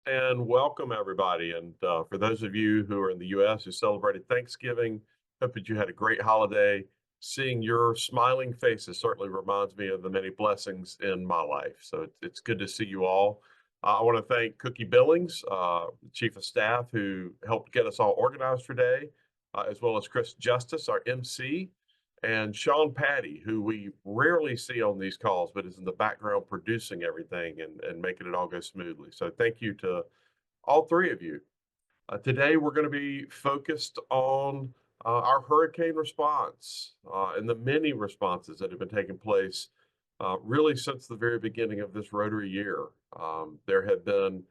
and welcome everybody. And for those of you who are in the U.S. who celebrated Thanksgiving, hope that you had a great holiday. Seeing your smiling faces certainly reminds me of the many blessings in my life. So it's good to see you all. I want to thank Cookie Billings, Chief of Staff, who helped get us all organized today, as well as Chris Justice, our MC, and Sean Patty, who we rarely see on these calls, but is in the background producing everything and making it all go smoothly. So thank you to all three of you. Today, we're going to be focused on our hurricane response and the many responses that have been taking place really since the very beginning of this Rotary year. There have been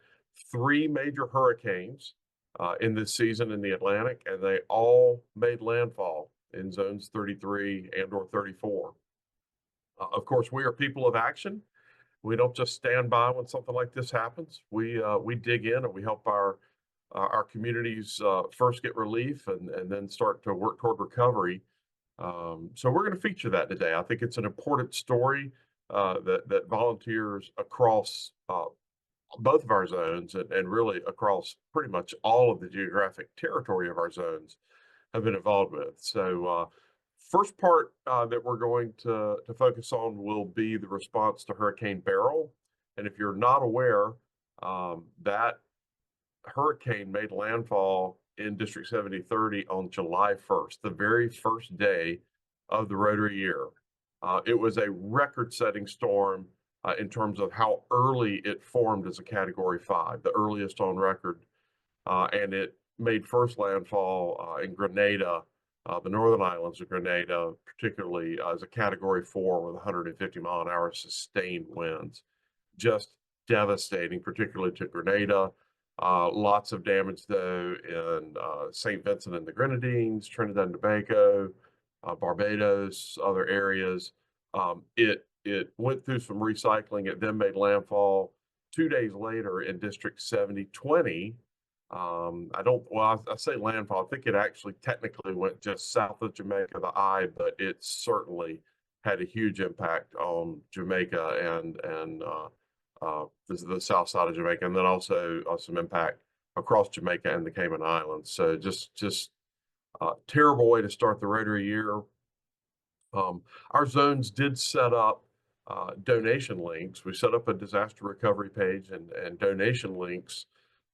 three major hurricanes in this season in the Atlantic, and they all made landfall in zones 33 and or 34. Of course, we are people of action. We don't just stand by when something like this happens. We dig in and we help our communities first get relief and then start to work toward recovery. So we're going to feature that today. I think it's an important story that volunteers across both of our zones and really across pretty much all of the geographic territory of our zones have been involved with. So first part that we're going to focus on will be the response to Hurricane Beryl. And if you're not aware, that hurricane made landfall in District 7030 on July 1st, the very first day of the Rotary year. It was a record-setting storm in terms of how early it formed as a Category 5, the earliest on record, and it made first landfall in Grenada, the northern islands of Grenada, particularly as a Category 4 with 150-mile-an-hour sustained winds. Just devastating, particularly to Grenada. Lots of damage, though, in St. Vincent and the Grenadines, Trinidad and Tobago, Barbados, other areas. It went through some recycling. It then made landfall 2 days later in District 7020. I say landfall. I think it actually technically went just south of Jamaica, the eye, but it certainly had a huge impact on Jamaica and the south side of Jamaica, and then also some impact across Jamaica and the Cayman Islands. So just terrible way to start the Rotary year. Our zones did set up donation links. We set up a disaster recovery page and donation links.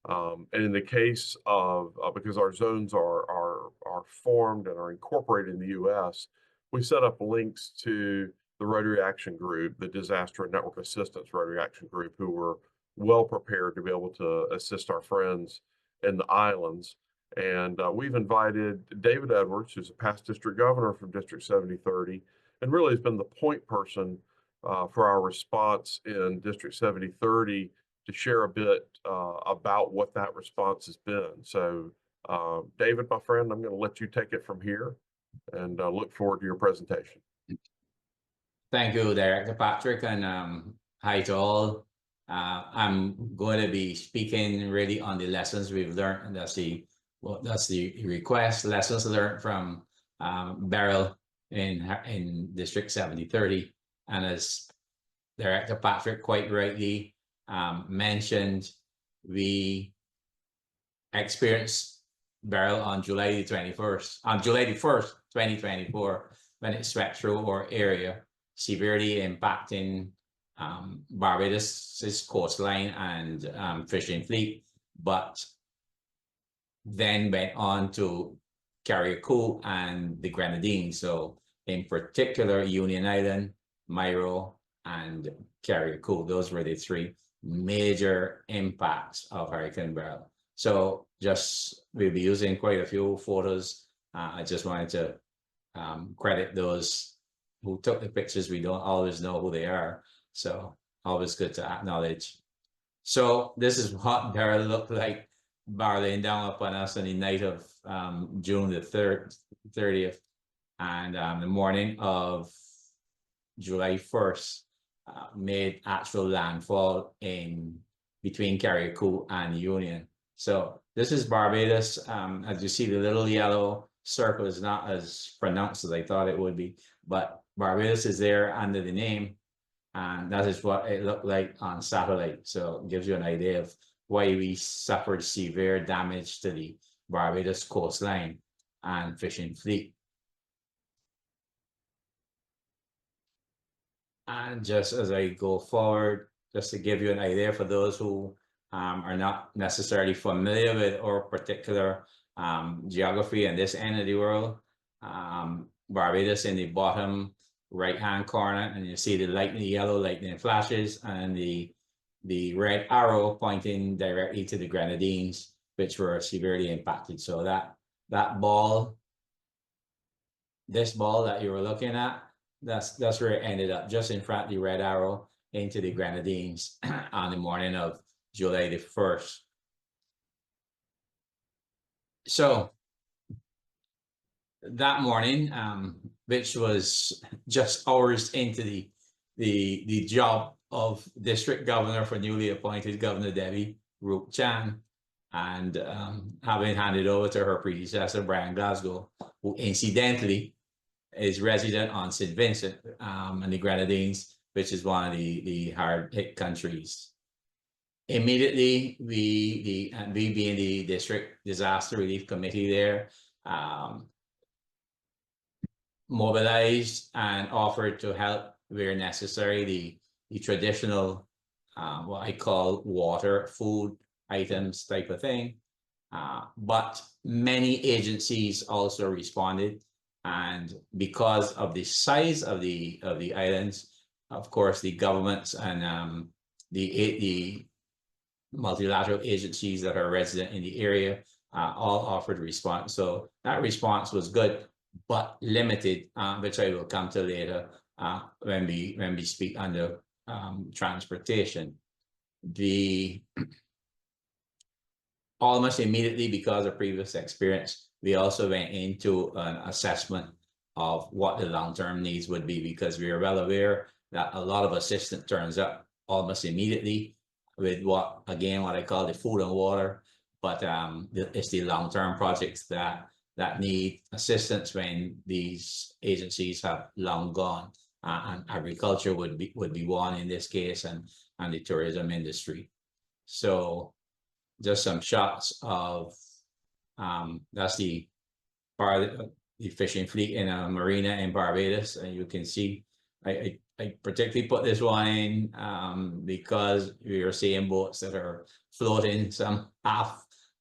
And in the case of, because our zones are formed and are incorporated in the U.S., we set up links to the Rotary Action Group, the Disaster and Network Assistance Rotary Action Group, who were well prepared to be able to assist our friends in the islands. And we've invited David Edwards, who's a past district governor from District 7030, and really has been the point person for our response in District 7030 to share a bit about what that response has been. So David, my friend, I'm going to let you take it from here and look forward to your presentation. Thank you, Director Patrick, and hi to all. I'm going to be speaking really on the lessons we've learned, and that's the request, lessons learned from Beryl in District 7030. And as Director Patrick quite rightly mentioned, we experienced Beryl on July the 1st, 2024, when it swept through our area, severely impacting Barbados' coastline and fishing fleet, but then went on to Carriacou and the Grenadines. So in particular, Union Island, Mayro, and Carriacou, those were the three major impacts of Hurricane Beryl. So we'll be using quite a few photos. I just wanted to credit those who took the pictures. We don't always know who they are, so always good to acknowledge. So this is what Beryl looked like barreling down upon us on the night of June the 30th, and the morning of July 1st made actual landfall in between Carriacou and Union. So this is Barbados. As you see, the little yellow circle is not as pronounced as I thought it would be, but Barbados is there under the name, and that is what it looked like on satellite. So it gives you an idea of why we suffered severe damage to the Barbados coastline and fishing fleet. And just as I go forward, just to give you an idea for those who are not necessarily familiar with our particular geography in this end of the world, Barbados in the bottom right-hand corner, and you see the lightning yellow lightning flashes, and the red arrow pointing directly to the Grenadines, which were severely impacted. So that ball, this ball that you were looking at, that's where it ended up, just in front of the red arrow into the Grenadines on the morning of July the 1st. So that morning, which was just hours into the job of district governor for newly appointed Governor Debbie Rook Chan, and having handed over to her predecessor, Brian Glasgow, who incidentally is resident on St. Vincent and the Grenadines, which is one of the hard-hit countries. Immediately, we being the district disaster relief committee there, mobilized and offered to help where necessary. The traditional, what I call water, food items type of thing. But many agencies also responded, and because of the size of the islands, of course, the governments and the multilateral agencies that are resident in the area all offered response. So that response was good, but limited, which I will come to later when we speak under transportation. Almost immediately, because of previous experience, we also went into an assessment of what the long-term needs would be, because we are well aware that a lot of assistance turns up almost immediately with what I call the food and water, but it's the long-term projects that need assistance when these agencies have long gone, and agriculture would be one in this case, and the tourism industry. So just some shots of that's the part of the fishing fleet in a marina in Barbados, and you can see I particularly put this one in because we are seeing boats that are floating, some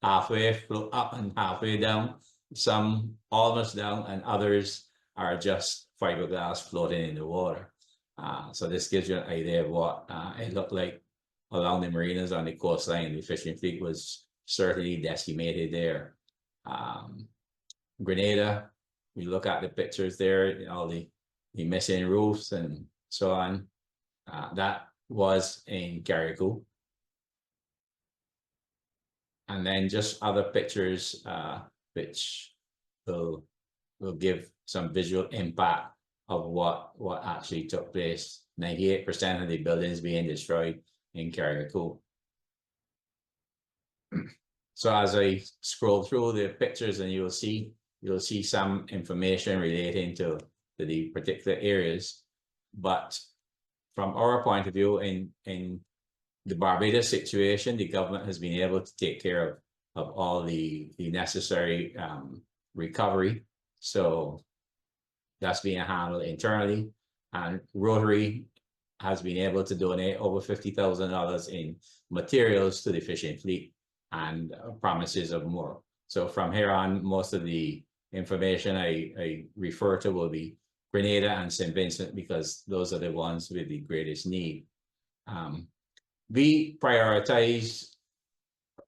halfway float up and halfway down, some almost down, and others are just fiberglass floating in the water. So this gives you an idea of what it looked like along the marinas on the coastline. The fishing fleet was certainly decimated there. Grenada, we look at the pictures there, all the missing roofs and so on. That was in Carriacou. And then just other pictures which will give some visual impact of what actually took place. 98% of the buildings being destroyed in Carriacou. So as I scroll through the pictures, and you'll see some information relating to the particular areas. But from our point of view, in the Barbados situation, the government has been able to take care of all the necessary recovery. So that's being handled internally, and Rotary has been able to donate over $50,000 in materials to the fishing fleet, and promises of more. So from here on, most of the information I refer to will be Grenada and St. Vincent, because those are the ones with the greatest need. We prioritize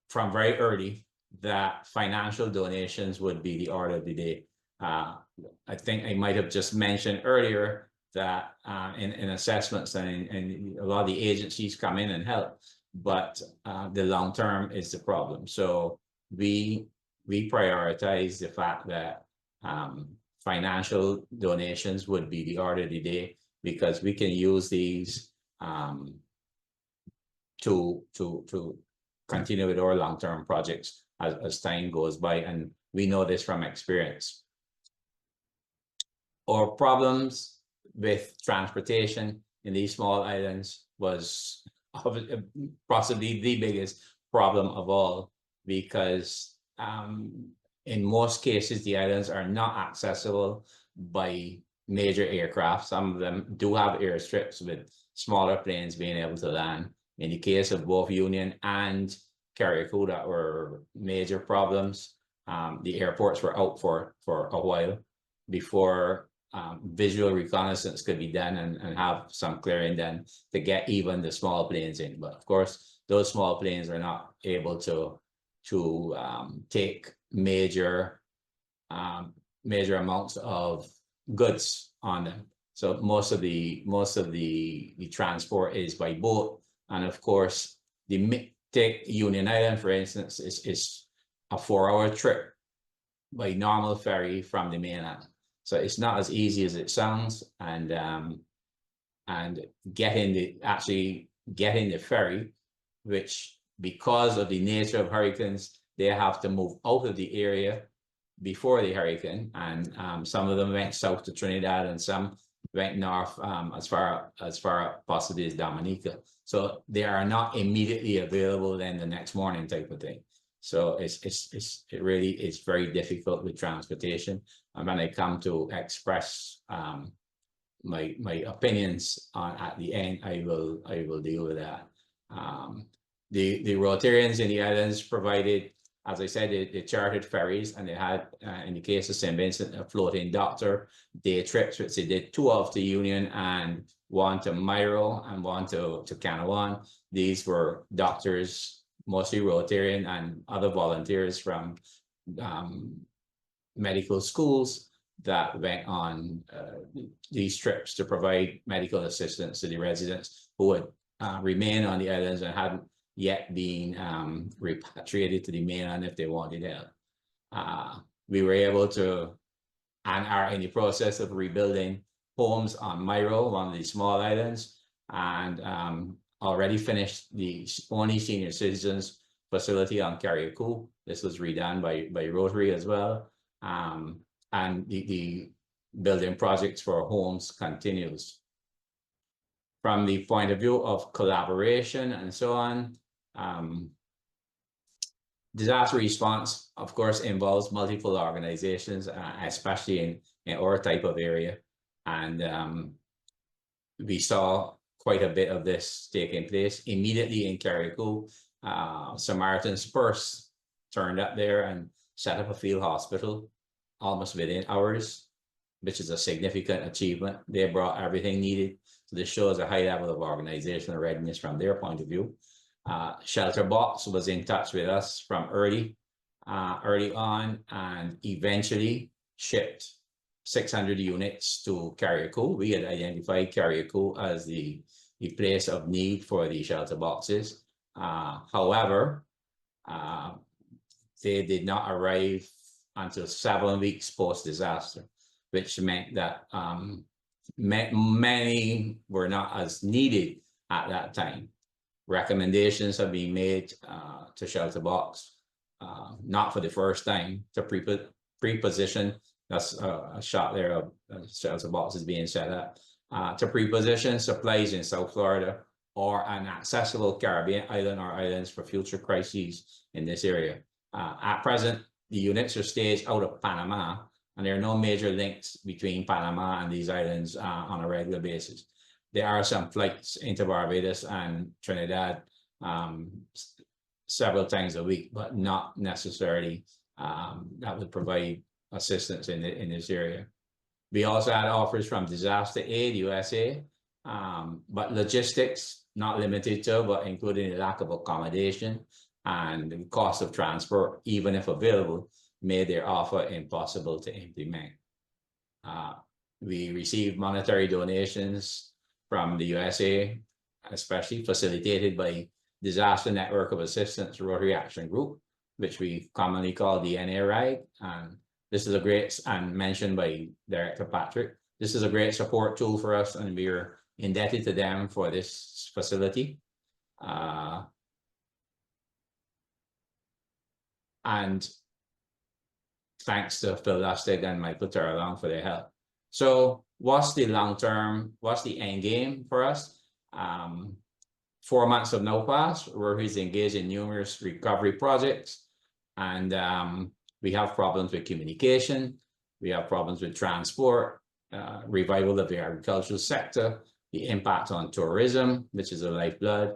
from very early that financial donations would be the order of the day. I think I might have just mentioned earlier that in assessments and a lot of the agencies come in and help, but the long term is the problem. So we prioritize the fact that financial donations would be the order of the day, because we can use these to continue with our long-term projects as time goes by, and we know this from experience. Our problems with transportation in these small islands was possibly the biggest problem of all, because in most cases, the islands are not accessible by major aircraft. Some of them do have airstrips with smaller planes being able to land. In the case of both Union and Carriacou, that were major problems. The airports were out for a while before visual reconnaissance could be done and have some clearing done to get even the small planes in. But of course, those small planes are not able to take major amounts of goods on them. So most of the transport is by boat, and of course, take Union Island, for instance, is a 4-hour trip by normal ferry from the mainland. So it's not as easy as it sounds, and actually getting the ferry, which because of the nature of hurricanes, they have to move out of the area before the hurricane, and some of them went south to Trinidad, and some went north as far possibly as Dominica. So they are not immediately available then the next morning, type of thing. So it really is very difficult with transportation. And when I come to express my opinions at the end, I will deal with that. The Rotarians in the islands provided, as I said, they chartered ferries, and they had, in the case of St. Vincent, a floating doctor day trips, which they did 2 of to Union and 1 to Miro and 1 to Canawan. These were doctors, mostly Rotarian and other volunteers from medical schools that went on these trips to provide medical assistance to the residents who would remain on the islands and hadn't yet been repatriated to the mainland if they wanted help. We were able to, and are in the process of, rebuilding homes on Miro, one of the small islands, and already finished the only senior citizens facility on Carriacou. This was redone by Rotary as well. And the building projects for homes continues. From the point of view of collaboration and so on, disaster response, of course, involves multiple organizations, especially in our type of area. And we saw quite a bit of this taking place immediately in Carriacou. Samaritan's Purse turned up there and set up a field hospital almost within hours, which is a significant achievement. They brought everything needed. So this shows a high level of organizational readiness from their point of view. Shelter Box was in touch with us from early on, and eventually shipped 600 units to Carriacou. We had identified Carriacou as the place of need for the shelter boxes. However, they did not arrive until 7 weeks post-disaster, which meant that many were not as needed at that time. Recommendations have been made to Shelter Box, not for the first time, to pre-position. That's a shot there of Shelter Boxes being set up to pre-position supplies in South Florida or an accessible Caribbean island or islands for future crises in this area. At present, the units are staged out of Panama, and there are no major links between Panama and these islands on a regular basis. There are some flights into Barbados and Trinidad several times a week, but not necessarily that would provide assistance in this area. We also had offers from Disaster Aid USA, but logistics, not limited to, but including the lack of accommodation and the cost of transport, even if available, made their offer impossible to implement. We received monetary donations from the USA, especially facilitated by Disaster Network of Assistance Rotary Action Group, which we commonly call the NARIG. And this is a great, and mentioned by Director Patrick, this is a great support tool for us, and we are indebted to them for this facility. And thanks to Phil Lustig and Michael Terralong for their help. So what's the long term, what's the end game for us? 4 months of no pass, Rotary is engaged in numerous recovery projects, and we have problems with communication, we have problems with transport, revival of the agricultural sector, the impact on tourism, which is a lifeblood,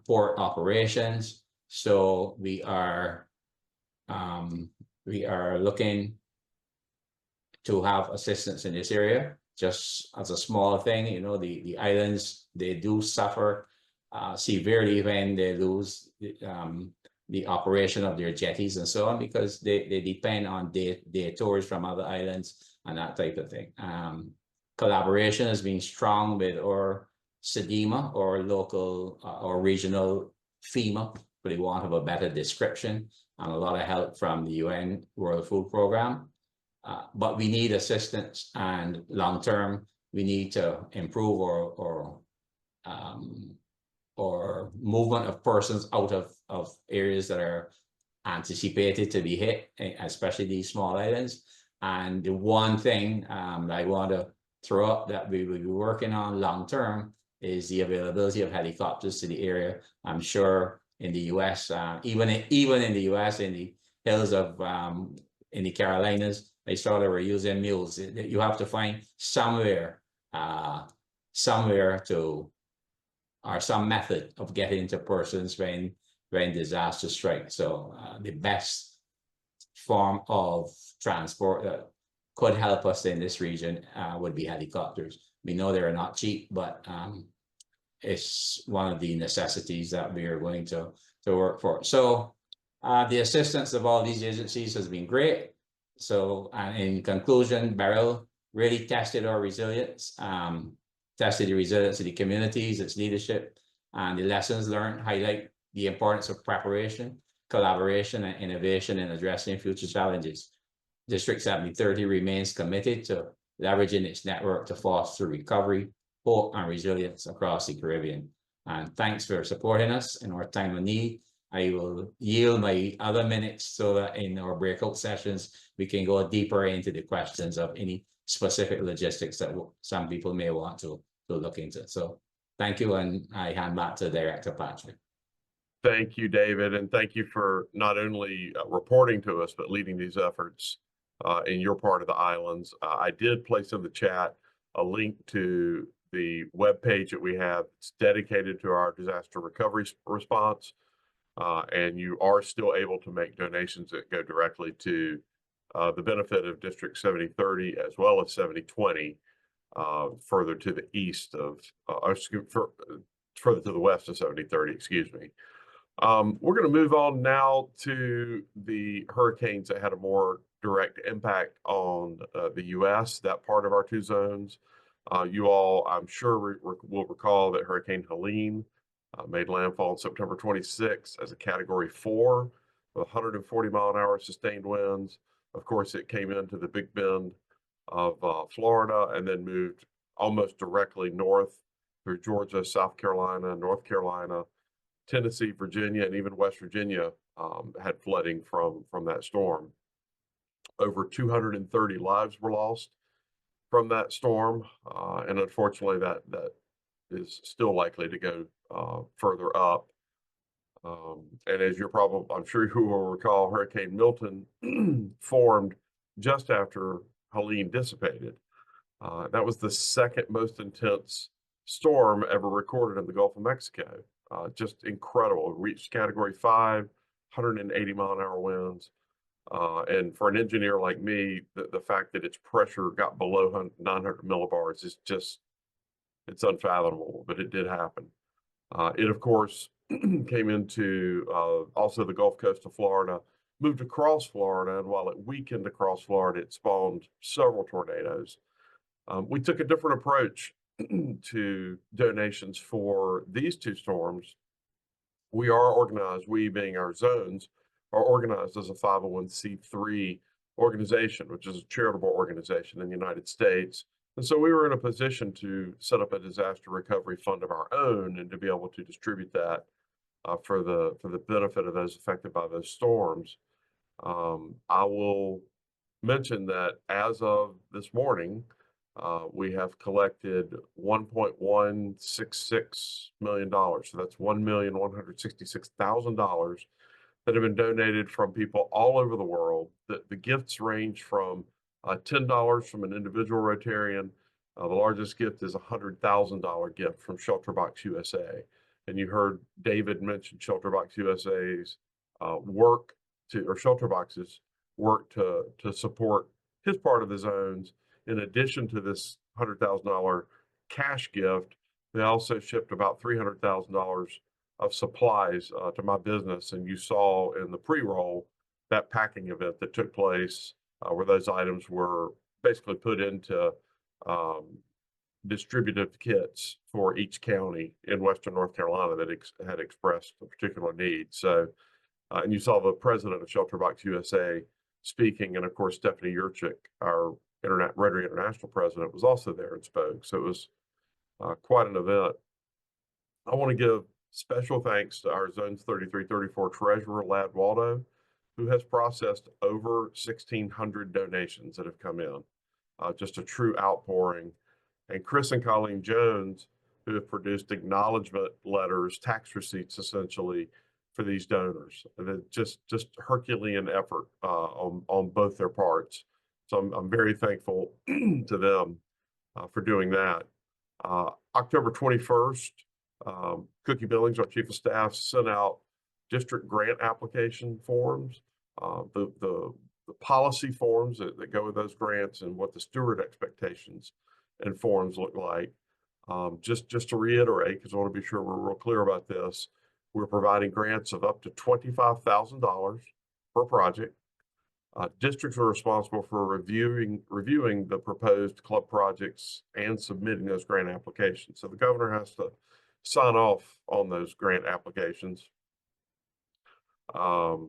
port operations. So we are looking to have assistance in this area. Just as a small thing, you know, the islands, they do suffer severely when they lose the operation of their jetties and so on, because they depend on day tours from other islands and that type of thing. Collaboration has been strong with our SEDEMA or local or regional FEMA, for the want of a better description, and a lot of help from the UN World Food Program. But we need assistance, and long term, we need to improve or movement of persons out of areas that are anticipated to be hit, especially these small islands. And the one thing that I want to throw up that we will be working on long term is the availability of helicopters to the area. I'm sure in the US, even in the US, in the hills of in the Carolinas, they saw they were using mules. You have to find somewhere to, or some method of getting to persons when disaster strikes. So the best form of transport that could help us in this region would be helicopters. We know they are not cheap, but it's one of the necessities that we are going to work for. So the assistance of all these agencies has been great. So in conclusion, Beryl really tested our resilience, tested the resilience of the communities, its leadership, and the lessons learned highlight the importance of preparation, collaboration, and innovation in addressing future challenges. District 7030 remains committed to leveraging its network to foster recovery, hope, and resilience across the Caribbean. And thanks for supporting us in our time of need. I will yield my other minutes so that in our breakout sessions, we can go deeper into the questions of any specific logistics that some people may want to look into. So thank you, and I hand back to Director Patrick. Thank you, David, and thank you for not only reporting to us, but leading these efforts in your part of the islands. I did place in the chat a link to the webpage that we have. It's dedicated to our disaster recovery response, and you are still able to make donations that go directly to the benefit of District 7030 as well as 7020, further to the east of, further to the west of 7030, excuse me. We're going to move on now to the hurricanes that had a more direct impact on the U.S., that part of our two zones. You all, I'm sure, will recall that Hurricane Helene made landfall on September 26th as a Category 4 with 140-mile-an-hour sustained winds. Of course, it came into the Big Bend of Florida and then moved almost directly north through Georgia, South Carolina, North Carolina, Tennessee, Virginia, and even West Virginia had flooding from that storm. Over 230 lives were lost from that storm, and unfortunately, that is still likely to go further up. And as I'm sure you will recall, Hurricane Milton formed just after Helene dissipated. That was the second most intense storm ever recorded in the Gulf of Mexico. Just incredible. It reached Category 5, 180-mile-an-hour winds. And for an engineer like me, the fact that its pressure got below 900 millibars is just, it's unfathomable, but it did happen. It, of course, came into also the Gulf Coast of Florida, moved across Florida, and while it weakened across Florida, it spawned several tornadoes. We took a different approach to donations for these two storms. We are organized, we being our zones, are organized as a 501c3 organization, which is a charitable organization in the United States. And so we were in a position to set up a disaster recovery fund of our own and to be able to distribute that for the benefit of those affected by those storms. I will mention that as of this morning, We have collected $1.166 million. So that's $1,166,000 that have been donated from people all over the world. The gifts range from $10 from an individual Rotarian. The largest gift is a $100,000 gift from Shelterbox USA. And you heard David mention Shelterbox USA's work to, or Shelterbox's work to support his part of the zones. In addition to this $100,000 cash gift, they also shipped about $300,000 of supplies to my business. And you saw in the pre-roll that packing event that took place where those items were basically put into distributive kits for each county in Western North Carolina that had expressed a particular need. So, and you saw the president of Shelterbox USA speaking, and of course, Stephanie Yurchik, our Rotary International president, was also there and spoke. So it was quite an event. I want to give special thanks to our Zones 33-34 treasurer, Lad Waldo, who has processed over 1,600 donations that have come in. Just a true outpouring. And Chris and Colleen Jones, who have produced acknowledgement letters, tax receipts essentially, for these donors. And just Herculean effort on both their parts. So I'm very thankful to them for doing that. October 21st, Cookie Billings, our chief of staff, sent out district grant application forms, the policy forms that go with those grants, and what the steward expectations and forms look like. Just to reiterate, because I want to be sure we're real clear about this, we're providing grants of up to $25,000 per project. Districts are responsible for reviewing the proposed club projects and submitting those grant applications. So the governor has to sign off on those grant applications. The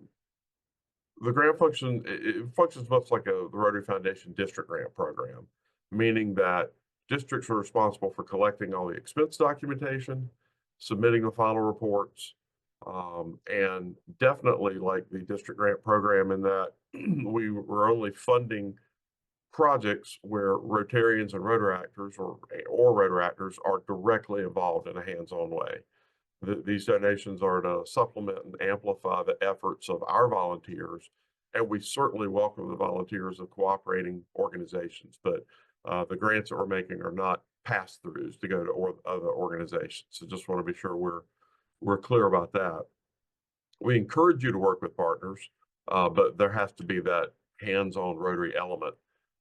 grant it functions much like the Rotary Foundation district grant program, meaning that districts are responsible for collecting all the expense documentation, submitting the final reports, and definitely like the district grant program in that we were only funding projects where Rotarians and Rotaractors or Rotaractors are directly involved in a hands-on way. These donations are to supplement and amplify the efforts of our volunteers, and we certainly welcome the volunteers of cooperating organizations, but the grants that we're making are not pass-throughs to go to other organizations. So just want to be sure we're clear about that. We encourage you to work with partners, but there has to be that hands-on Rotary element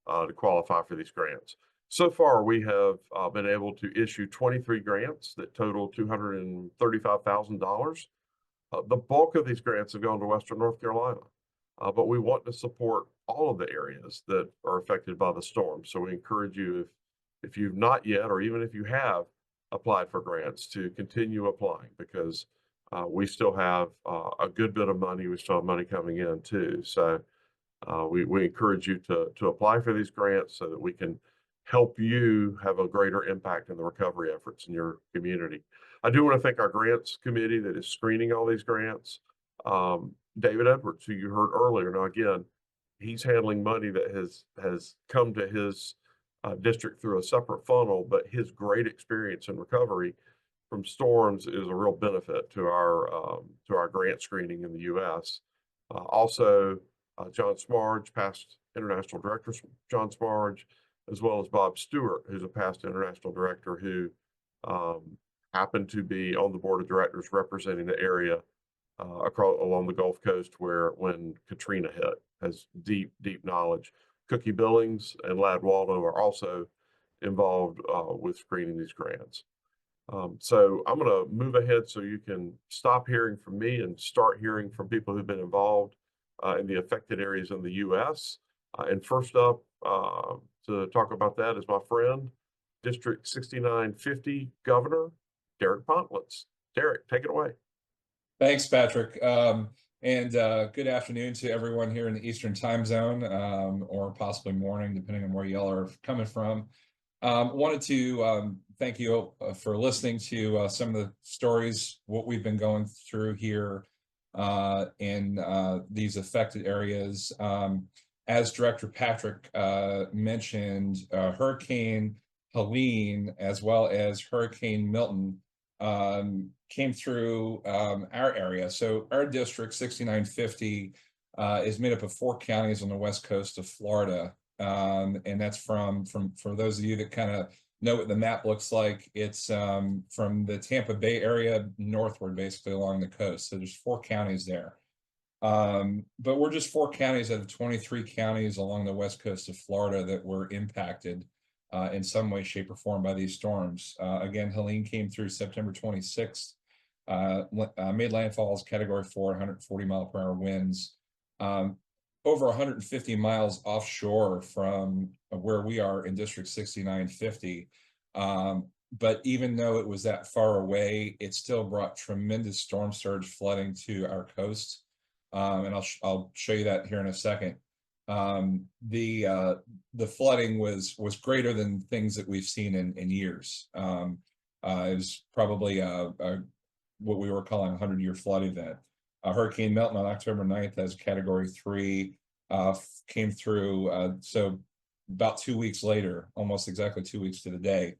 to qualify for these grants. So far, we have been able to issue 23 grants that total $235,000. The bulk of these grants have gone to Western North Carolina, but we want to support all of the areas that are affected by the storm. So we encourage you, if you've not yet, or even if you have applied for grants, to continue applying, because we still have a good bit of money. We still have money coming in too. So we encourage you to apply for these grants so that we can help you have a greater impact in the recovery efforts in your community. I do want to thank our grants committee that is screening all these grants. David Edwards, who you heard earlier. Now, again, he's handling money that has come to his district through a separate funnel, but his great experience in recovery from storms is a real benefit to our grant screening in the U.S. Also, John Smarge, past international director John Smarge, as well as Bob Stewart, who's a past international director who happened to be on the board of directors representing the area along the Gulf Coast when Katrina hit, has deep knowledge. Cookie Billings and Lad Waldo are also involved with screening these grants. So I'm going to move ahead so you can stop hearing from me and start hearing from people who've been involved in the affected areas in the U.S. And first up to talk about that is my friend, District 6950 Governor Derek Pontlitz. Derek, take it away. Thanks, Patrick. And good afternoon to everyone here in the Eastern time zone, or possibly morning, depending on where y'all are coming from. Wanted to thank you for listening to some of the stories, what we've been going through here in these affected areas. as Director Patrick mentioned, Hurricane Helene as well as Hurricane Milton came through our area. So our district 6950 is made up of 4 counties on the west coast of Florida. And that's from for those of you that kind of know what the map looks like, it's from the Tampa Bay area northward, basically along the coast. So there's 4 counties there. But we're just 4 counties out of 23 counties along the west coast of Florida that were impacted in some way, shape, or form by these storms. Again, Helene came through September 26th, made landfall as Category 4, 140 mile per hour winds, over 150 miles offshore from where we are in District 6950. But even though it was that far away, it still brought tremendous storm surge flooding to our coast. And I'll show you that here in a second. The flooding was greater than things that we've seen in years. It was probably what we were calling a 100-year flood event. Hurricane Milton on October 9th as Category 3 came through. So about 2 weeks later, almost exactly 2 weeks to the day.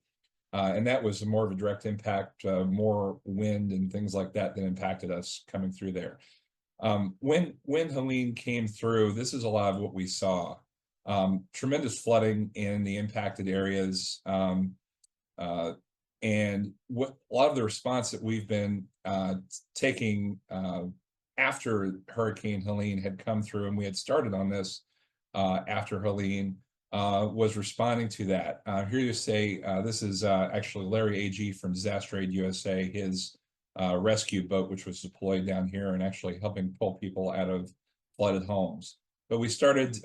And that was more of a direct impact, more wind and things like that impacted us coming through there. When Helene came through, this is a lot of what we saw. Tremendous flooding in the impacted areas. And what a lot of the response that we've been taking after Hurricane Helene had come through, and we had started on this after Helene, was responding to that. Here you say, this is actually Larry A.G. from Disaster Aid USA, his rescue boat, which was deployed down here and actually helping pull people out of flooded homes. But we started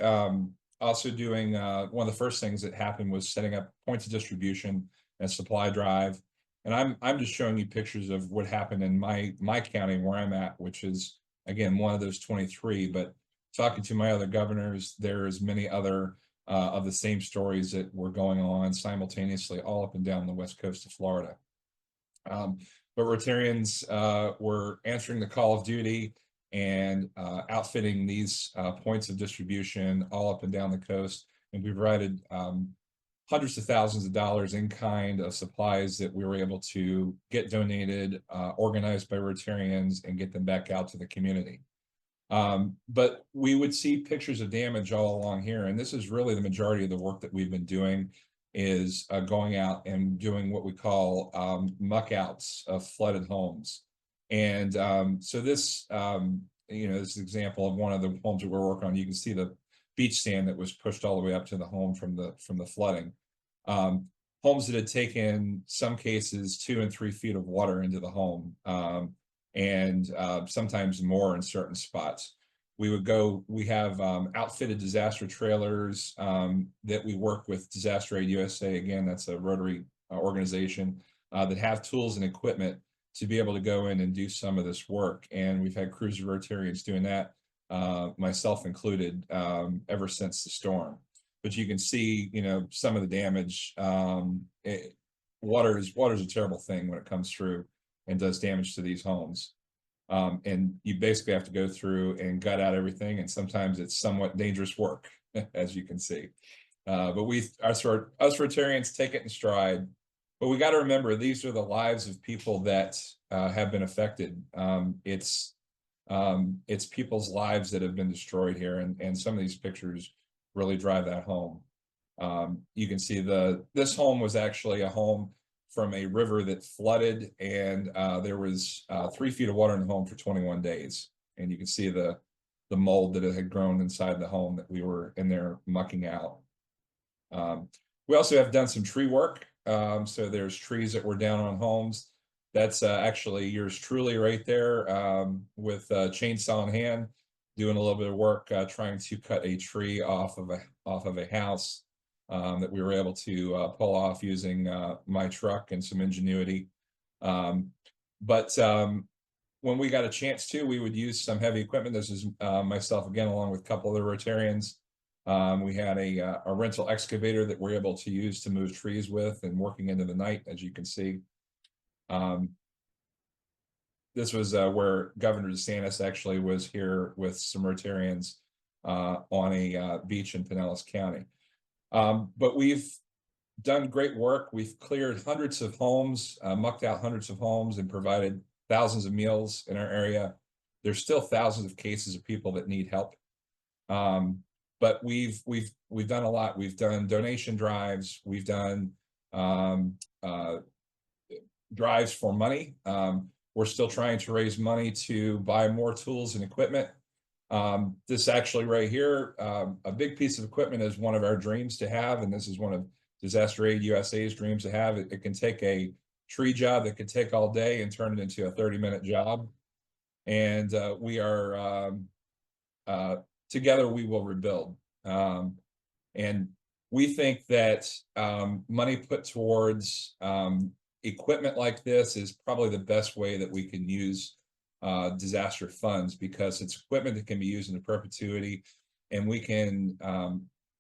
also doing, one of the first things that happened was setting up points of distribution and supply drive. And I'm just showing you pictures of what happened in my county where I'm at, which is, again, one of those 23. But talking to my other governors, there's many other of the same stories that were going on simultaneously all up and down the west coast of Florida. But Rotarians were answering the call of duty and outfitting these points of distribution all up and down the coast. And we provided hundreds of thousands of dollars in kind of supplies that we were able to get donated, organized by Rotarians, and get them back out to the community. But we would see pictures of damage all along here. And this is really the majority of the work that we've been doing, is going out and doing what we call muck outs of flooded homes. And so this, this is an example of one of the homes that we're working on. You can see the beach sand that was pushed all the way up to the home from the flooding. Homes that had taken, some cases, 2 and 3 feet of water into the home, and sometimes more in certain spots. We have outfitted disaster trailers that we work with Disaster Aid USA. Again, that's a Rotary organization that have tools and equipment to be able to go in and do some of this work. And we've had crews of Rotarians doing that, myself included, ever since the storm. But you can see, some of the damage. Water is a terrible thing when it comes through and does damage to these homes. And you basically have to go through and gut out everything. And sometimes it's somewhat dangerous work, as you can see. But us Rotarians take it in stride. But we got to remember, these are the lives of people that have been affected. It's people's lives that have been destroyed here. And some of these pictures really drive that home. You can see this home was actually a home from a river that flooded, and there was 3 feet of water in the home for 21 days. And you can see the mold that it had grown inside the home that we were in there mucking out. We also have done some tree work. So there's trees that were down on homes. That's actually yours truly right there, with a chainsaw in hand, doing a little bit of work, trying to cut a tree off of a house. That we were able to pull off using my truck and some ingenuity. But when we got a chance to, we would use some heavy equipment. This is myself again, along with a couple other Rotarians. We had a rental excavator that we're able to use to move trees with, and working into the night, as you can see. This was where Governor DeSantis actually was here with some Rotarians on a beach in Pinellas County. But we've done great work. We've cleared hundreds of homes, mucked out hundreds of homes, and provided thousands of meals in our area. There's still thousands of cases of people that need help. But we've done a lot. We've done donation drives. We've done drives for money. We're still trying to raise money to buy more tools and equipment. This actually right here, a big piece of equipment is one of our dreams to have, and this is one of Disaster Aid USA's dreams to have. It can take a tree job that could take all day and turn it into a 30-minute job. And we are together we will rebuild. And we think that money put towards equipment like this is probably the best way that we can use disaster funds, because it's equipment that can be used into perpetuity, and we can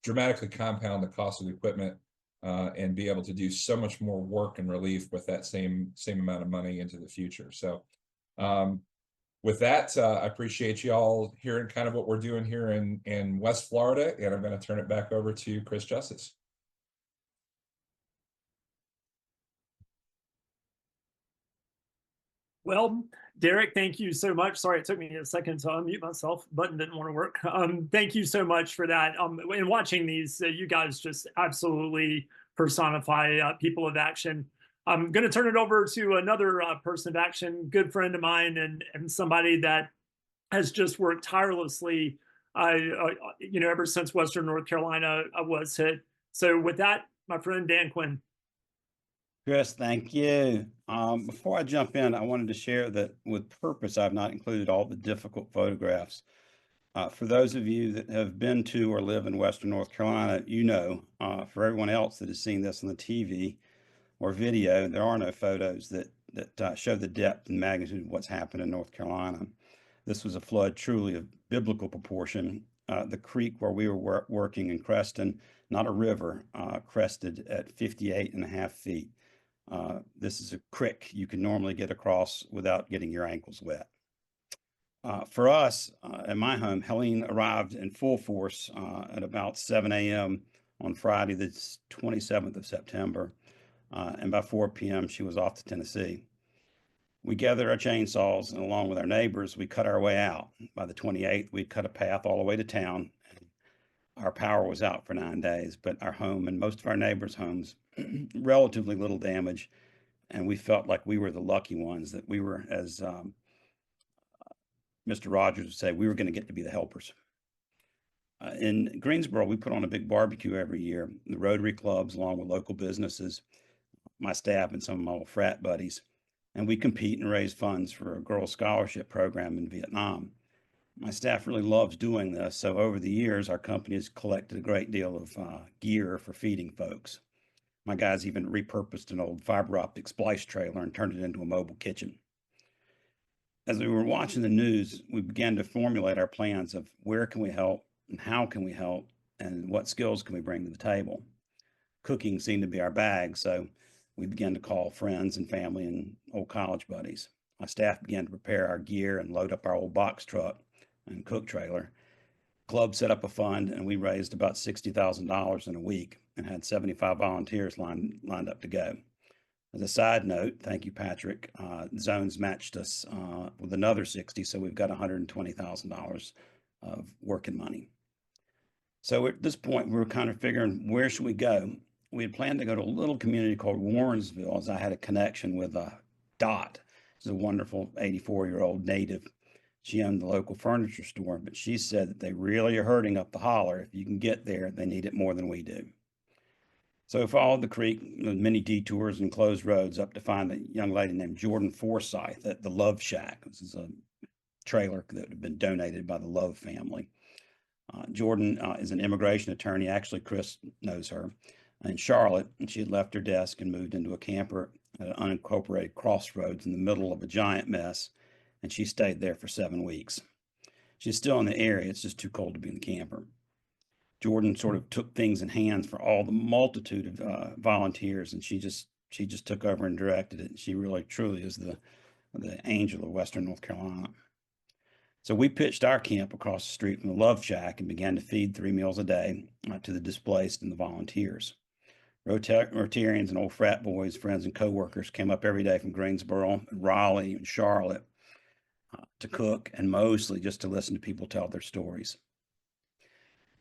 dramatically compound the cost of the equipment and be able to do so much more work and relief with that same amount of money into the future. So with that, I appreciate you all hearing kind of what we're doing here in West Florida, and I'm going to turn it back over to Chris Justice. Well, Derek, thank you so much. Sorry, it took me a second to unmute myself. Button didn't want to work. Thank you so much for that. In watching these, you guys just absolutely personify people of action. I'm going to turn it over to another person of action, good friend of mine, and somebody that has just worked tirelessly, ever since Western North Carolina was hit. So with that, my friend Dan Quinn. Chris, thank you. Before I jump in, I wanted to share that with purpose, I've not included all the difficult photographs. For those of you that have been to or live in Western North Carolina, for everyone else that has seen this on the TV or video, there are no photos that show the depth and magnitude of what's happened in North Carolina. This was a flood truly of biblical proportion. The creek where we were working in Creston, not a river, crested at 58.5 feet. This is a creek you can normally get across without getting your ankles wet. For us, in my home, Helene arrived in full force at about 7 a.m. on Friday, the 27th of September. And by 4 p.m., she was off to Tennessee. We gathered our chainsaws, and along with our neighbors, we cut our way out. By the 28th, we'd cut a path all the way to town. Our power was out for 9 days, but our home and most of our neighbors' homes, relatively little damage. And we felt like we were the lucky ones, that we were, as Mr. Rogers would say, we were going to get to be the helpers. In Greensboro, we put on a big barbecue every year. The Rotary clubs, along with local businesses, my staff, and some of my old frat buddies. And we compete and raise funds for a girls' scholarship program in Vietnam. My staff really loves doing this. So over the years, our company has collected a great deal of gear for feeding folks. My guys even repurposed an old fiber optic splice trailer and turned it into a mobile kitchen. As we were watching the news, we began to formulate our plans of where can we help and how can we help and what skills can we bring to the table. Cooking seemed to be our bag, so we began to call friends and family and old college buddies. My staff began to prepare our gear and load up our old box truck and cook trailer. Club set up a fund, and we raised about $60,000 in a week and had 75 volunteers lined up to go. As a side note, thank you, Patrick, Zones matched us with another 60, so we've got $120,000 of working money. So at this point, we were kind of figuring, where should we go? We had planned to go to a little community called Warrensville, as I had a connection with Dot. She's a wonderful 84-year-old native. She owned the local furniture store, but she said that they really are hurting up the holler. If you can get there, they need it more than we do. So we followed the creek, many detours and closed roads up to find a young lady named Jordan Forsyth at the Love Shack. This is a trailer that had been donated by the Love family. Jordan is an immigration attorney. Actually, Chris knows her. In Charlotte, and she had left her desk and moved into a camper at an unincorporated crossroads in the middle of a giant mess, and she stayed there for 7 weeks. She's still in the area. It's just too cold to be in the camper. Jordan sort of took things in hands for all the multitude of volunteers, and she just took over and directed it. She really, truly is the angel of Western North Carolina. So we pitched our camp across the street from the Love Shack and began to feed 3 meals a day to the displaced and the volunteers. Rotarians and old frat boys, friends, and coworkers came up every day from Greensboro, and Raleigh, and Charlotte to cook, and mostly just to listen to people tell their stories.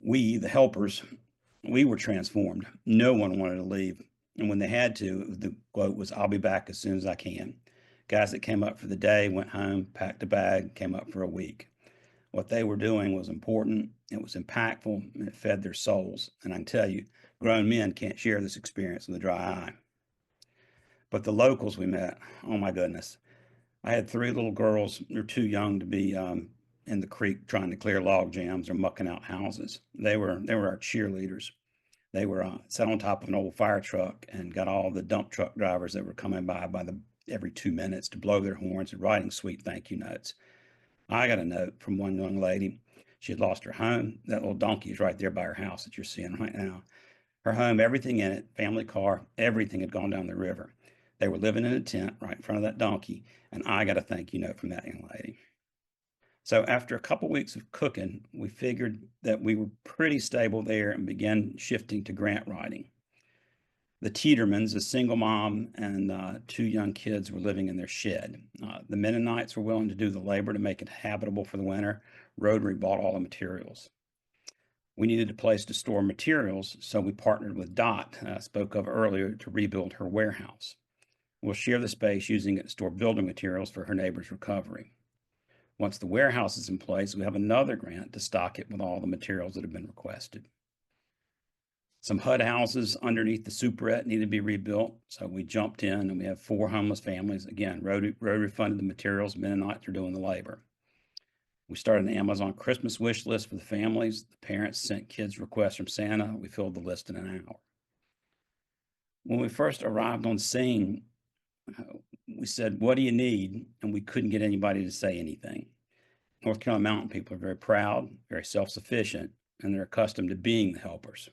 We, the helpers, we were transformed. No one wanted to leave. And when they had to, the quote was, "I'll be back as soon as I can." Guys that came up for the day went home, packed a bag, came up for a week. What they were doing was important, it was impactful, and it fed their souls. And I can tell you, grown men can't share this experience with a dry eye. But the locals we met, oh my goodness. I had 3 little girls, they're too young to be in the creek trying to clear log jams or mucking out houses. They were our cheerleaders. They were sat on top of an old fire truck and got all the dump truck drivers that were coming by every 2 minutes to blow their horns and writing sweet thank you notes. I got a note from one young lady. She had lost her home. That little donkey is right there by her house that you're seeing right now. Her home, everything in it, family car, everything had gone down the river. They were living in a tent right in front of that donkey, and I got a thank you note from that young lady. So after a couple weeks of cooking, we figured that we were pretty stable there and began shifting to grant writing. The Teetermans, a single mom and 2 young kids, were living in their shed. The Mennonites were willing to do the labor to make it habitable for the winter. Rotary bought all the materials. We needed a place to store materials, so we partnered with Dot, I spoke of earlier, to rebuild her warehouse. We'll share the space using it to store building materials for her neighbor's recovery. Once the warehouse is in place, we have another grant to stock it with all the materials that have been requested. Some HUD houses underneath the superette need to be rebuilt, so we jumped in and we have 4 homeless families. Again, Rotary funded the materials, Mennonites are doing the labor. We started an Amazon Christmas wish list for the families. The parents sent kids requests from Santa. We filled the list in an hour. When we first arrived on scene, we said, "What do you need?" And we couldn't get anybody to say anything. North Carolina mountain people are very proud, very self-sufficient, and they're accustomed to being the helpers.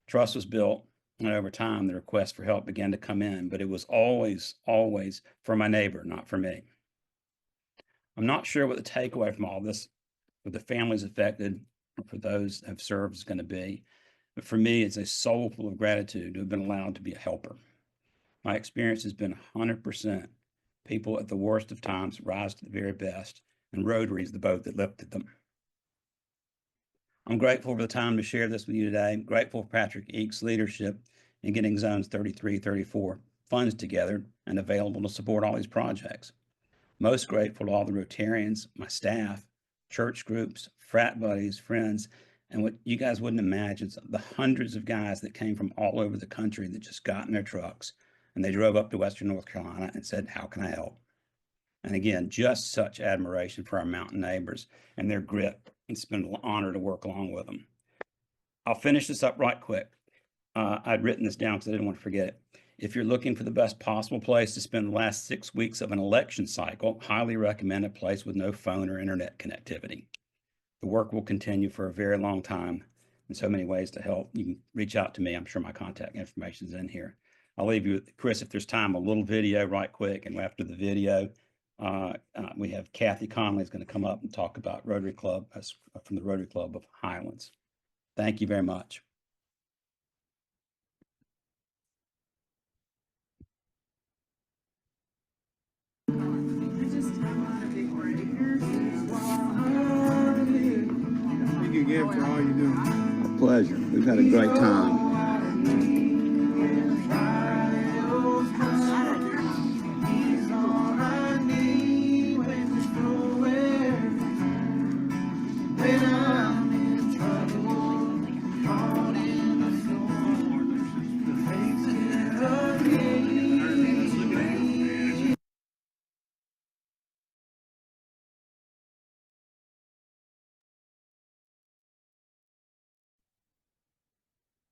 Trust was built, and over time, the requests for help began to come in, but it was always, always for my neighbor, not for me. I'm not sure what the takeaway from all this for the families affected or for those that have served is going to be, but for me, it's a soul full of gratitude to have been allowed to be a helper. My experience has been 100%. People at the worst of times rise to the very best, and Rotary is the boat that lifted them. I'm grateful for the time to share this with you today. I'm grateful for Patrick Eak's leadership in getting zones 33, 34 funds together and available to support all these projects. Most grateful to all the Rotarians, my staff, church groups, frat buddies, friends, and what you guys wouldn't imagine, the hundreds of guys that came from all over the country that just got in their trucks and they drove up to Western North Carolina and said, "How can I help?" And again, just such admiration for our mountain neighbors and their grit. It's been an honor to work along with them. I'll finish this up right quick. I'd written this down because I didn't want to forget it. If you're looking for the best possible place to spend the last 6 weeks of an election cycle, highly recommend a place with no phone or internet connectivity. The work will continue for a very long time in so many ways to help. You can reach out to me. I'm sure my contact information is in here. I'll leave you with, Chris, if there's time, a little video right quick. And after the video, we have Kathy Conley is going to come up and talk about Rotary Club from the Rotary Club of Highlands. Thank you very much. Thank you again for all you do. A pleasure. We've had a great time.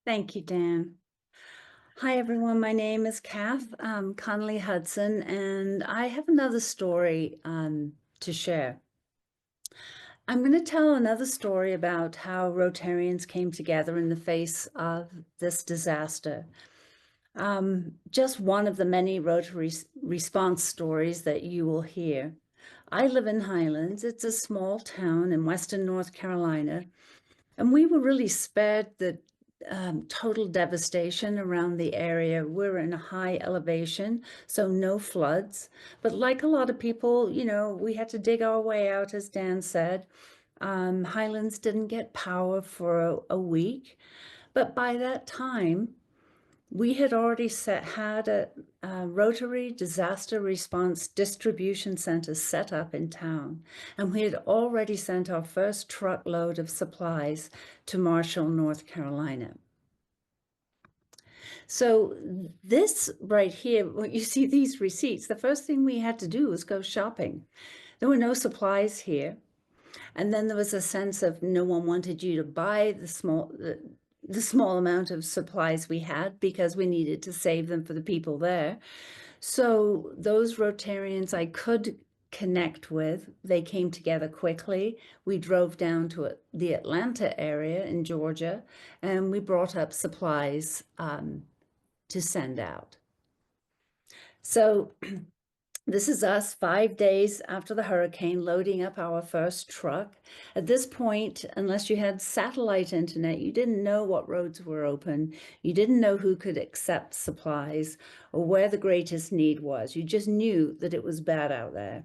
Thank you, Dan. Hi, everyone. My name is Kath Conley Hudson, and I have another story to share. I'm going to tell another story about how Rotarians came together in the face of this disaster. Just one of the many Rotary response stories that you will hear. I live in Highlands. It's a small town in western North Carolina. And we were really spared the total devastation around the area. We're in a high elevation, so no floods. But like a lot of people, you know, we had to dig our way out, as Dan said. Highlands didn't get power for a week. But by that time, we had already had a Rotary Disaster Response Distribution Center set up in town, and we had already sent our first truckload of supplies to Marshall, North Carolina. So this right here, when you see these receipts, the first thing we had to do was go shopping. There were no supplies here. And then there was a sense of no one wanted you to buy the small amount of supplies we had because we needed to save them for the people there. So those Rotarians I could connect with, they came together quickly. We drove down to the Atlanta area in Georgia, and we brought up supplies to send out. So this is us 5 days after the hurricane loading up our first truck. At this point, unless you had satellite internet, you didn't know what roads were open. You didn't know who could accept supplies or where the greatest need was. You just knew that it was bad out there.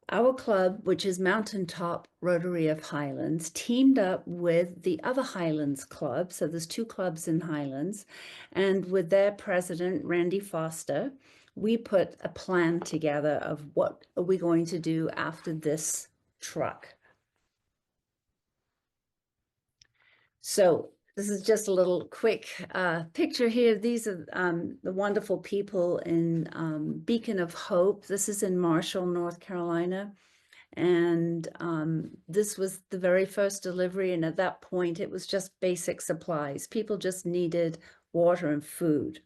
Our club, which is Mountaintop Rotary of Highlands, teamed up with the other Highlands club. So there's 2 clubs in Highlands, and with their president, Randy Foster, we put a plan together of what are we going to do after this truck. So this is just a little quick picture here. These are the wonderful people in Beacon of Hope. This is in Marshall, North Carolina. And this was the very first delivery. And at that point, it was just basic supplies. People just needed water and food.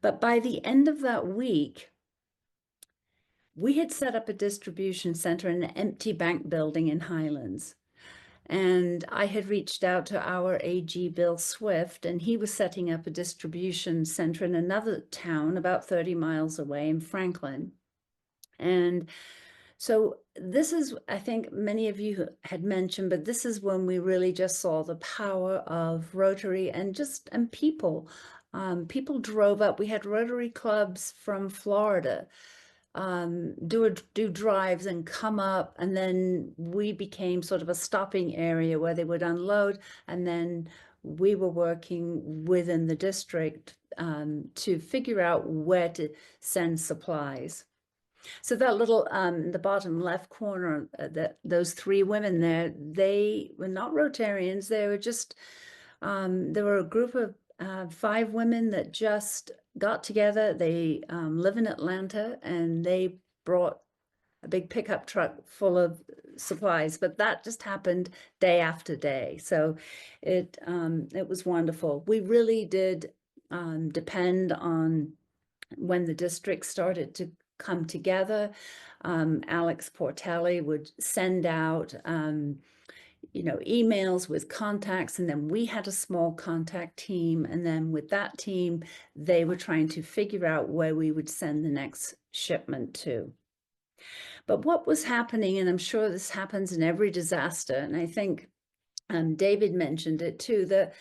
But by the end of that week, we had set up a distribution center in an empty bank building in Highlands. And I had reached out to our AG, Bill Swift, and he was setting up a distribution center in another town about 30 miles away in Franklin. And so this is, I think many of you had mentioned, but this is when we really just saw the power of Rotary and people. People drove up. We had Rotary clubs from Florida do drives and come up, and then we became sort of a stopping area where they would unload, and then we were working within the district to figure out where to send supplies. So that little the bottom left corner, those 3 women there, they were not Rotarians. They were just there were a group of 5 women that just got together. They live in Atlanta, and they brought a big pickup truck full of supplies. But that just happened day after day. So it was wonderful. We really did depend on when the district started to come together. Alex Portelli would send out emails with contacts, and then we had a small contact team, and then with that team, they were trying to figure out where we would send the next shipment to. But what was happening, and I'm sure this happens in every disaster, and I think David mentioned it too, the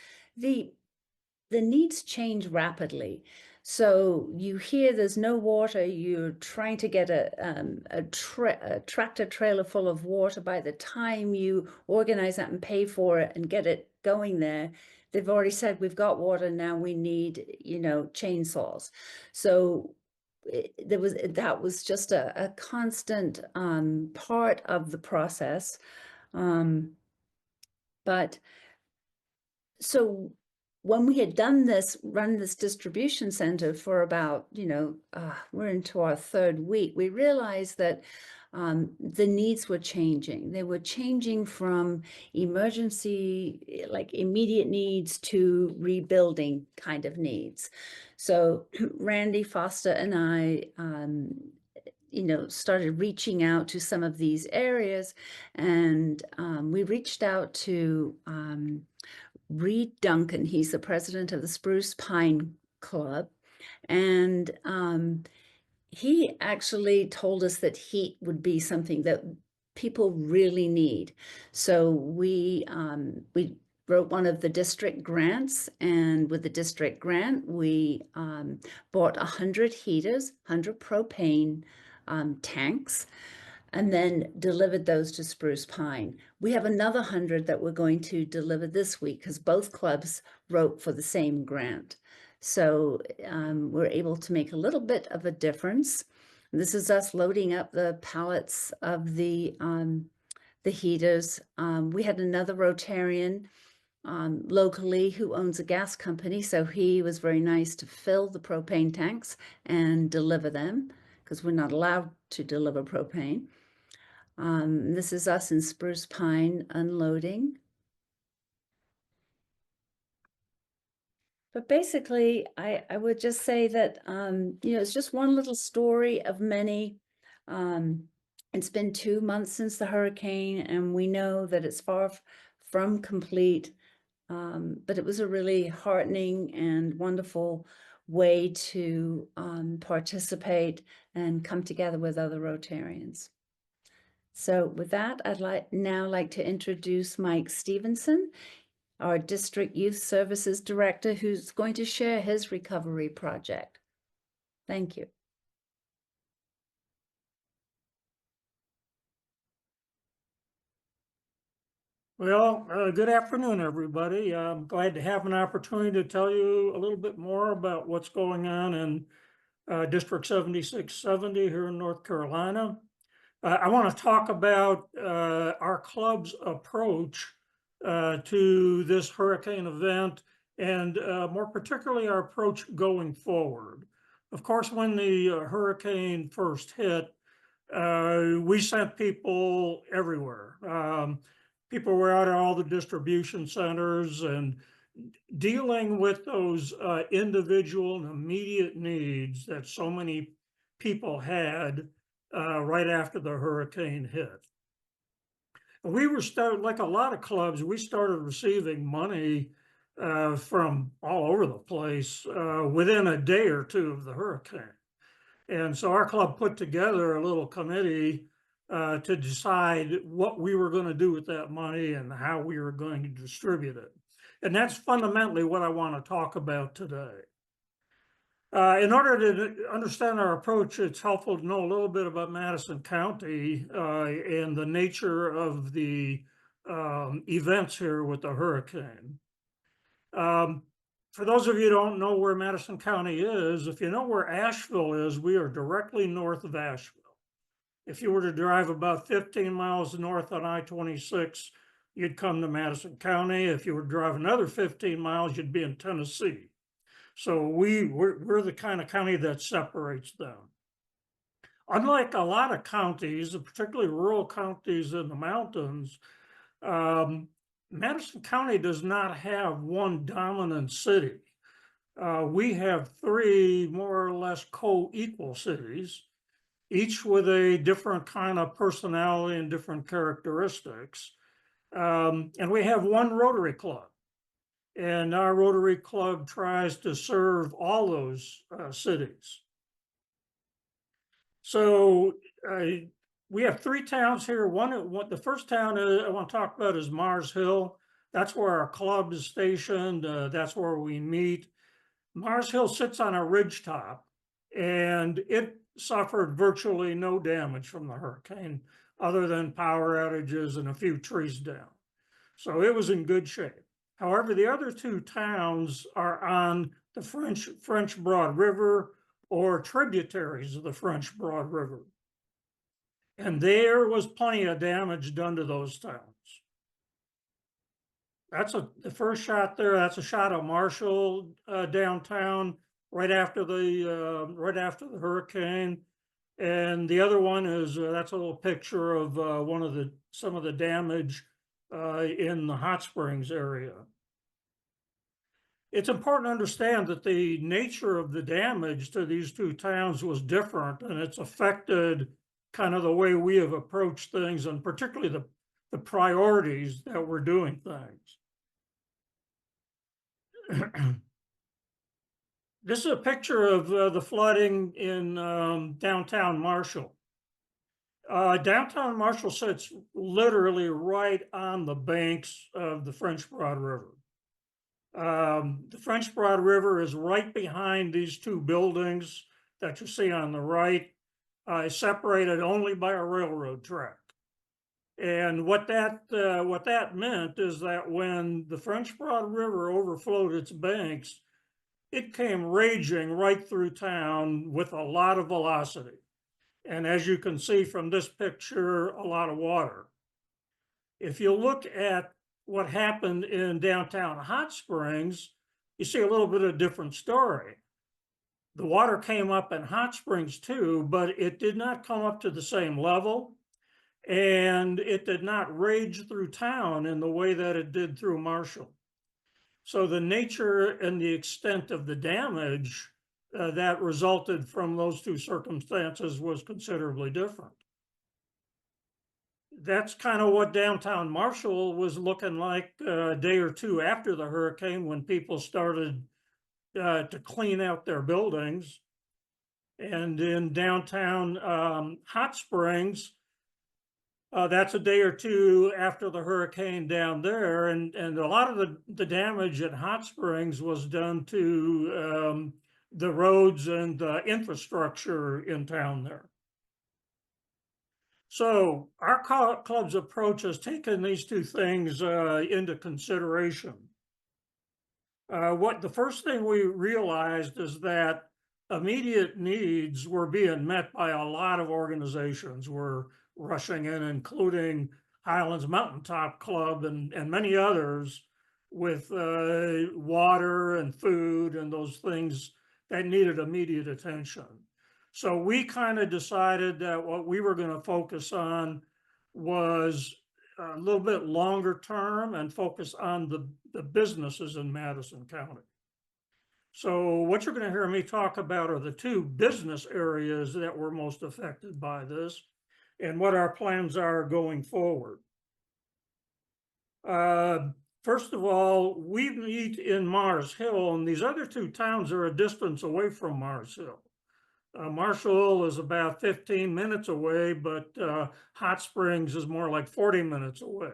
needs change rapidly. So you hear there's no water, you're trying to get a tractor trailer full of water. By the time you organize that and pay for it and get it going there, they've already said, we've got water, now we need, chainsaws. So that was just a constant part of the process. But so when we had run this distribution center for about, we're into our 3rd week, we realized that the needs were changing. They were changing from emergency, like immediate needs, to rebuilding kind of needs. So Randy Foster and I, started reaching out to some of these areas, and we reached out to Reed Duncan. He's the president of the Spruce Pine Club, and he actually told us that heat would be something that people really need. So we wrote one of the district grants, and with the district grant, we bought 100 heaters, 100 propane tanks, and then delivered those to Spruce Pine. We have another 100 that we're going to deliver this week because both clubs wrote for the same grant. So we're able to make a little bit of a difference. This is us loading up the pallets of the heaters. We had another Rotarian locally who owns a gas company, so he was very nice to fill the propane tanks and deliver them because we're not allowed to deliver propane. This is us in Spruce Pine unloading. But basically, I would just say that, you know, it's just one little story of many. It's been 2 months since the hurricane, and we know that it's far from complete. But it was a really heartening and wonderful way to participate and come together with other Rotarians. So with that, I'd now like to introduce Mike Stevenson, our District Youth Services Director, who's going to share his recovery project. Thank you. Well, good afternoon, everybody. I'm glad to have an opportunity to tell you a little bit more about what's going on in District 7670 here in North Carolina. I want to talk about our club's approach to this hurricane event, and more particularly our approach going forward. Of course, when the hurricane first hit, we sent people everywhere. People were out at all the distribution centers and dealing with those individual and immediate needs that so many people had right after the hurricane hit. We were like a lot of clubs, we started receiving money from all over the place within a day or two of the hurricane. And so our club put together a little committee to decide what we were going to do with that money and how we were going to distribute it. And that's fundamentally what I want to talk about today. In order to understand our approach, it's helpful to know a little bit about Madison County and the nature of the events here with the hurricane. For those of you who don't know where Madison County is, if you know where Asheville is, we are directly north of Asheville. If you were to drive about 15 miles north on I-26, you'd come to Madison County. If you were to drive another 15 miles, you'd be in Tennessee. So we're the kind of county that separates them. Unlike a lot of counties, particularly rural counties in the mountains, Madison County does not have one dominant city. We have 3 more or less co-equal cities, each with a different kind of personality and different characteristics. And we have one Rotary Club. And our Rotary Club tries to serve all those cities. So we have 3 towns here. The first town I want to talk about is Mars Hill. That's where our club is stationed. That's where we meet. Mars Hill sits on a ridgetop, and it suffered virtually no damage from the hurricane other than power outages and a few trees down. So it was in good shape. However, the other 2 towns are on the French Broad River or tributaries of the French Broad River. And there was plenty of damage done to those towns. That's the first shot there. That's a shot of Marshall downtown right after the hurricane. And the other one is that's a little picture of some of the damage in the Hot Springs area. It's important to understand that the nature of the damage to these 2 towns was different, and it's affected kind of the way we have approached things, and particularly the priorities that we're doing things. This is a picture of the flooding in downtown Marshall. Downtown Marshall sits literally right on the banks of the French Broad River. The French Broad River is right behind these two buildings that you see on the right, separated only by a railroad track. And what that meant is that when the French Broad River overflowed its banks, it came raging right through town with a lot of velocity. And as you can see from this picture, a lot of water. If you look at what happened in downtown Hot Springs, you see a little bit of a different story. The water came up in Hot Springs too, but it did not come up to the same level. And it did not rage through town in the way that it did through Marshall. So the nature and the extent of the damage that resulted from those two circumstances was considerably different. That's kind of what downtown Marshall was looking like a day or two after the hurricane, when people started to clean out their buildings. And in downtown Hot Springs, that's a day or two after the hurricane down there. And a lot of the damage at Hot Springs was done to the roads and the infrastructure in town there. So our club's approach has taken these two things into consideration. The first thing we realized is that immediate needs were being met by a lot of organizations. We're rushing in, including Highlands Mountaintop Club and many others, with water and food and those things that needed immediate attention. So we kind of decided that what we were going to focus on was a little bit longer term and focus on the businesses in Madison County. So what you're going to hear me talk about are the two business areas that were most affected by this and what our plans are going forward. First of all, we meet in Mars Hill, and these other two towns are a distance away from Mars Hill. Marshall is about 15 minutes away, but Hot Springs is more like 40 minutes away.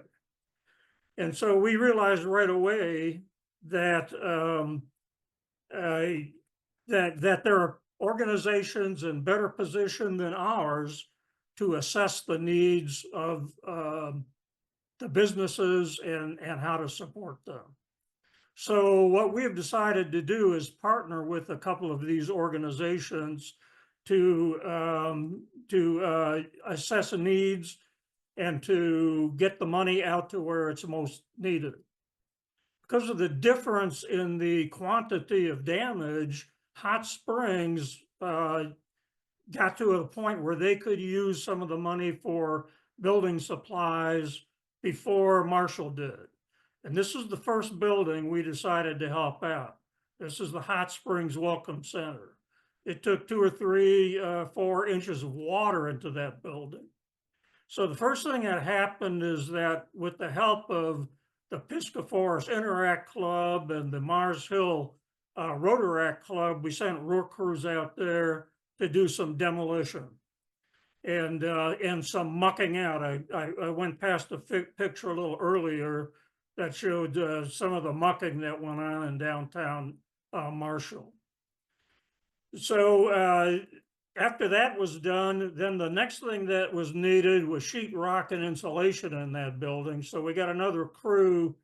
And so we realized right away that that there are organizations in better position than ours to assess the needs of the businesses and how to support them. So what we have decided to do is partner with a couple of these organizations to assess the needs and to get the money out to where it's most needed. Because of the difference in the quantity of damage, Hot Springs got to a point where they could use some of the money for building supplies before Marshall did. And this is the first building we decided to help out. This is the Hot Springs Welcome Center. It took 2 or 3, 4 inches of water into that building. So the first thing that happened is that with the help of the Pisgah Forest Interact Club and the Mars Hill Rotary Club, we sent work crews out there to do some demolition and some mucking out. I went past a picture a little earlier that showed some of the mucking that went on in downtown Marshall. So after that was done, then the next thing that was needed was sheetrock and insulation in that building. So we got another crew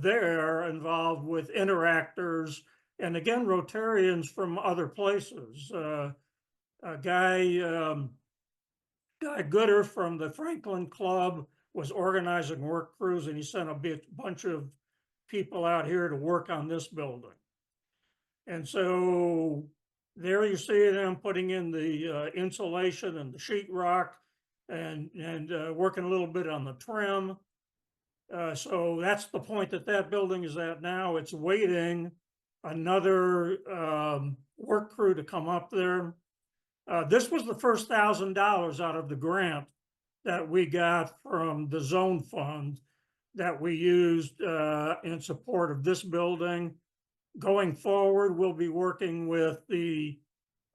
there involved with interactors and again, Rotarians from other places. Guy Gooder from the Franklin Club was organizing work crews, and he sent a bunch of people out here to work on this building. And so there you see them putting in the insulation and the sheetrock and working a little bit on the trim. So that's the point that building is at now. It's waiting another work crew to come up there. This was the first $1,000 out of the grant that we got from the zone fund that we used in support of this building Going forward, we'll be working with the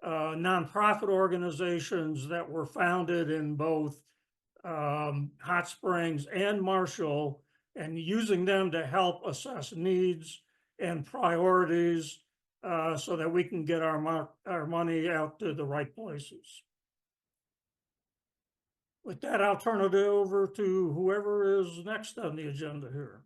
nonprofit organizations that were founded in both Hot Springs and Marshall, and using them to help assess needs and priorities so that we can get our money out to the right places. With that, I'll turn it over to whoever is next on the agenda here.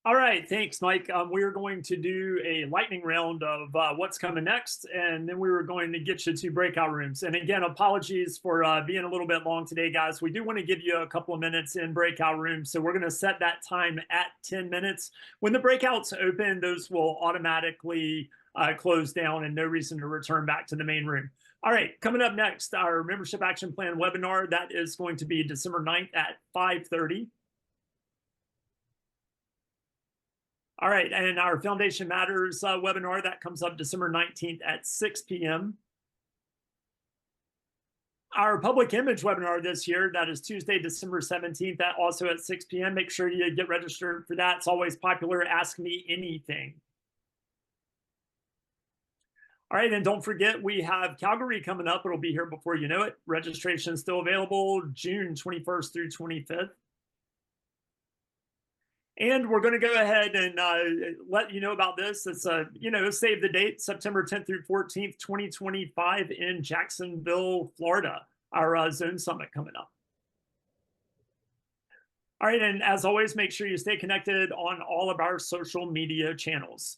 All right, thanks, Mike. We're going to do a lightning round of what's coming next, and then we were going to get you to breakout rooms. And again, apologies for being a little bit long today, guys. We do want to give you a couple of minutes in breakout rooms, so we're going to set that time at 10 minutes. When the breakouts open, those will automatically close down and no reason to return back to the main room. All right, coming up next, our Membership Action Plan webinar. That is going to be December 9th at 5:30. All right, and our Foundation Matters webinar, that comes up December 19th at 6 p.m. Our Public Image webinar this year, that is Tuesday, December 17th, that also at 6 p.m. Make sure you get registered for that. It's always popular. Ask Me Anything. All right, and don't forget, we have Calgary coming up. It'll be here before you know it. Registration is still available June 21st through 25th. And we're going to go ahead and let you know about this. It's save the date, September 10th through 14th, 2025 in Jacksonville, Florida, our Zone Summit coming up. All right, and as always, make sure you stay connected on all of our social media channels.